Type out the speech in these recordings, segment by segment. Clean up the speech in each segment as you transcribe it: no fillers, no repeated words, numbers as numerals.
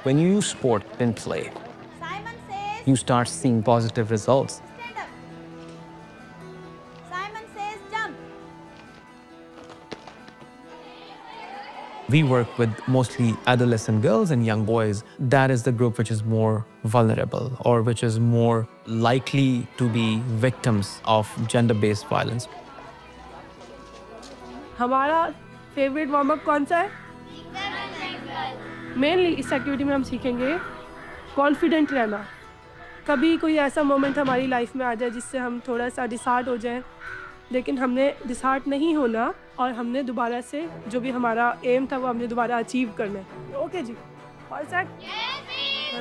When you use sport in play, Simon says, you start seeing positive results. stand up. Simon says, jump. We work with mostly adolescent girls and young boys. That is the group which is more vulnerable or which is more likely to be victims of gender-based violence. हमारा favourite warm up कौन सा है? Mainly इस activity में हम सीखेंगे confident रहना। कभी कोई ऐसा मोमेंट हमारी लाइफ में आ जाए जिससे हम थोड़ा सा डिसहार्ट हो जाएं, लेकिन हमने डिसहार्ट नहीं होना और हमने दोबारा से जो भी हमारा एम था वो हमने दोबारा अचीव करना है। Okay ji, all set?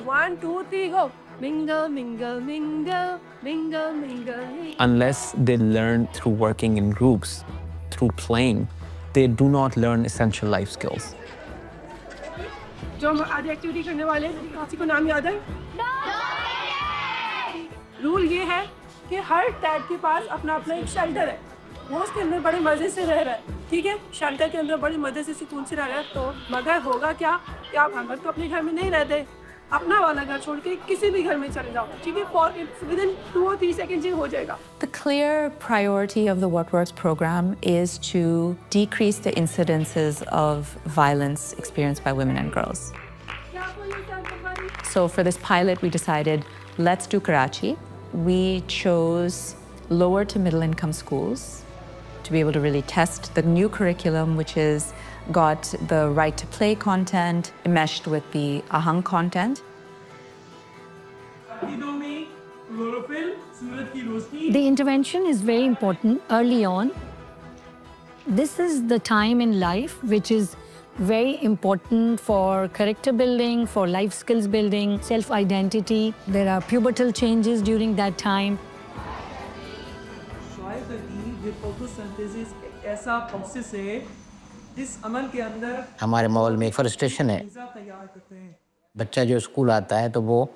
1 2 3 go. Mingle, mingle, mingle, mingle, mingle. Unless they learn through working in groups, through playing, they do not learn essential life skills. जो हम आज एक्टिविटी करने वाले हैं, किसी को नाम याद है? रूल ये है कि हर टैग के पास अपना अपना एक शेल्टर है, वो उसके अंदर बड़े मज़े से रह रहा है, ठीक है? शेल्टर के अंदर बड़े मज़े से सुकून से रह रहा है। तो मगर होगा क्या कि आप हर वक्त तो अपने घर में नहीं रहते, अपना वाला घर छोड़ के किसी भी घर में चले जाओ, ठीक है? Within 2 or 3 seconds ये हो जाएगा। The clear priority of the What Works program is to decrease the incidences of violence experienced by women and girls. So for this pilot, we decided, let's do Karachi. We chose lower to middle income schools to be able to really test the new curriculum, which is got the right to play content meshed with the Ahang content. The intervention is very important early on. This is the time in life which is very important for character building, for life skills building, self-identity. There are pubertal changes during that time. हमारे माहौल में एक frustration है। बच्चा जो school आता है तो वो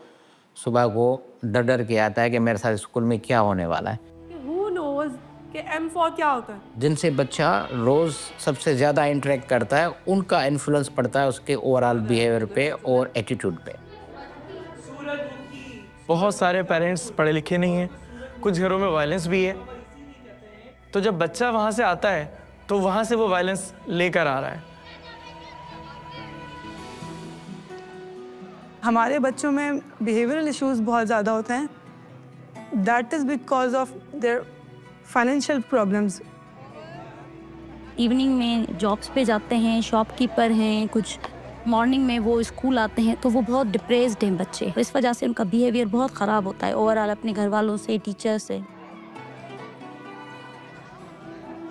सुबह को डर डर के आता है कि मेरे साथ स्कूल में क्या होने वाला है। Who knows कि M4 क्या होता है? जिनसे बच्चा रोज सबसे ज़्यादा इंटरेक्ट करता है, उनका इन्फ्लुएंस पड़ता है उसके ओवरऑल बिहेवियर पे और एटीट्यूड पे। बहुत सारे पेरेंट्स पढ़े लिखे नहीं हैं, कुछ घरों में वायलेंस भी है, तो जब बच्चा वहाँ से आता है तो वहाँ से वो वायलेंस लेकर आ रहा है। हमारे बच्चों में बिहेवियरल इश्यूज बहुत ज़्यादा होते हैं। That is because of their financial problems. Evening में जॉब्स पे जाते हैं, शॉपकीपर हैं, कुछ मॉर्निंग में वो स्कूल आते हैं, तो वो बहुत डिप्रेस्ड हैं बच्चे। इस वजह से उनका बिहेवियर बहुत ख़राब होता है ओवरऑल अपने घर वालों से, टीचर से।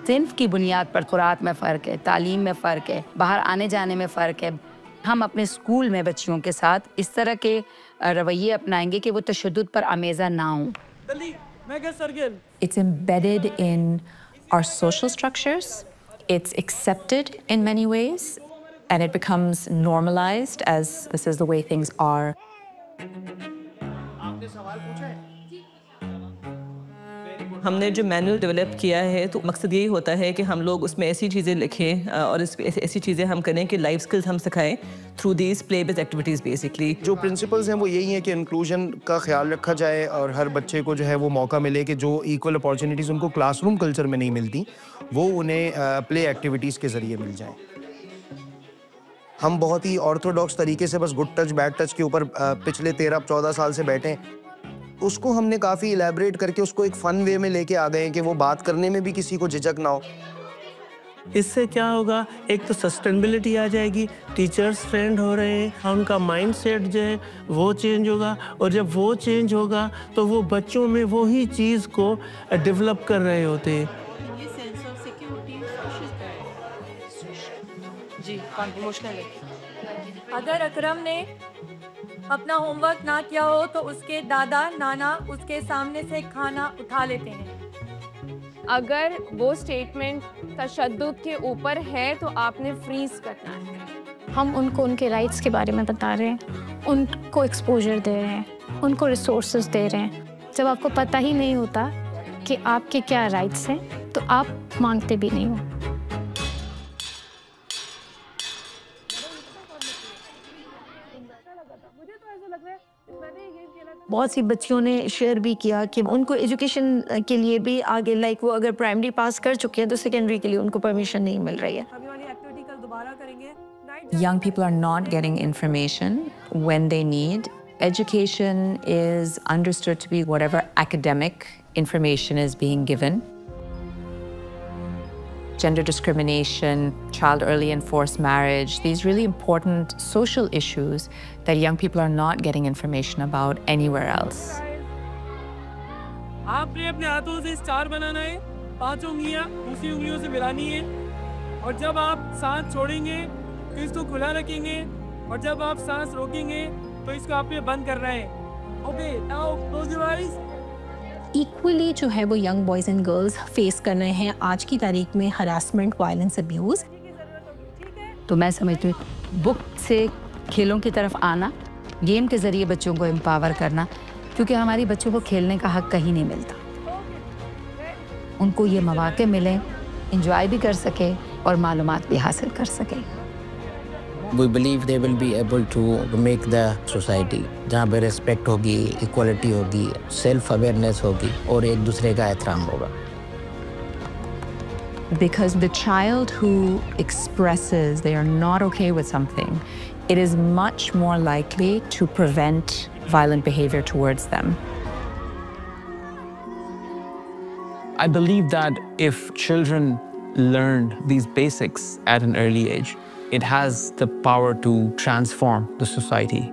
सिन्फ की बुनियाद पर खुराक में फ़र्क है, तालीम में फ़र्क है, बाहर आने जाने में फ़र्क है। हम अपने स्कूल में बच्चियों के साथ इस तरह के रवैये अपनाएंगे कि वो तशद्दुद पर आमेज़ा ना हों। It's embedded in our social structures. It's accepted in many ways, and it becomes normalized as this is the way things are. हमने जो मैनुअल डेवलप किया है तो मकसद यही होता है कि हम लोग उसमें ऐसी चीज़ें लिखें और ऐसी चीज़ें हम करें कि लाइफ स्किल्स हम सिखाएं through these play based activities. Basically जो प्रिंसिपल्स हैं वो यही है कि इंक्लूजन का ख्याल रखा जाए और हर बच्चे को जो है वो मौका मिले कि जो इक्वल अपॉर्चुनिटीज़ उनको क्लासरूम कल्चर में नहीं मिलती वो उन्हें प्ले एक्टिविटीज़ के ज़रिए मिल जाएँ। हम बहुत ही ऑर्थोडॉक्स तरीके से बस गुड टच बैड टच के ऊपर पिछले 13-14 साल से बैठे, उसको हमने काफ़ी इलेबरेट करके उसको एक फ़न वे में लेके आ गए कि वो बात करने में भी किसी को झिझक ना हो। इससे क्या होगा, एक तो सस्टेनेबिलिटी आ जाएगी, टीचर्स फ्रेंड हो रहे हैं, उनका माइंड सेट जो है वो चेंज होगा, और जब वो चेंज होगा तो वो बच्चों में वो ही चीज़ को डेवलप कर रहे होते हैं। अगर अकरम ने अपना होमवर्क ना किया हो तो उसके दादा नाना उसके सामने से खाना उठा लेते हैं। अगर वो स्टेटमेंट तशद्दुद के ऊपर है तो आपने फ्रीज करना है। हम उनको उनके राइट्स के बारे में बता रहे हैं, उनको एक्सपोजर दे रहे हैं, उनको रिसोर्सेज दे रहे हैं। जब आपको पता ही नहीं होता कि आपके क्या राइट्स हैं तो आप मांगते भी नहीं हो। बहुत सी बच्चियों ने शेयर भी किया कि उनको एजुकेशन के लिए भी आगे लाइक वो अगर प्राइमरी पास कर चुके हैं तो सेकेंडरी के लिए उनको परमिशन नहीं मिल रही है. Young people are not getting information when they need. Education is understood to be whatever academic information is being given. Gender discrimination, child early and forced marriage, these really important social issues that young people are not getting information about anywhere else. आपने अपने हाथों से star बनाना है, 5 उंगलियां दूसरी उंगलियों से मिलानी है, और जब आप सांस छोड़ेंगे तो इसको खुला रखेंगे, और जब आप सांस रोकेंगे तो इसको आपने बंद करना है. Okay, now close your eyes. Equally जो है वो young boys and girls face कर रहे हैं आज की तारीख में हरासमेंट, वायलेंस, अब्यूज़. तो मैं समझती हूँ बुक से खेलों की तरफ आना, गेम के ज़रिए बच्चों को एम्पावर करना, क्योंकि हमारी बच्चों को खेलने का हक कहीं नहीं मिलता. उनको ये मौके मिलें, इंजॉय भी कर सके और मालूमात भी हासिल कर सके. We believe they will be able to make the society जहाँ पे respect होगी, equality होगी, self awareness होगी और एक दूसरे का एहतराम होगा. Because the child who expresses they are not okay with something, it is much more likely to prevent violent behavior towards them. I believe that if children learn these basics at an early age, it has the power to transform the society.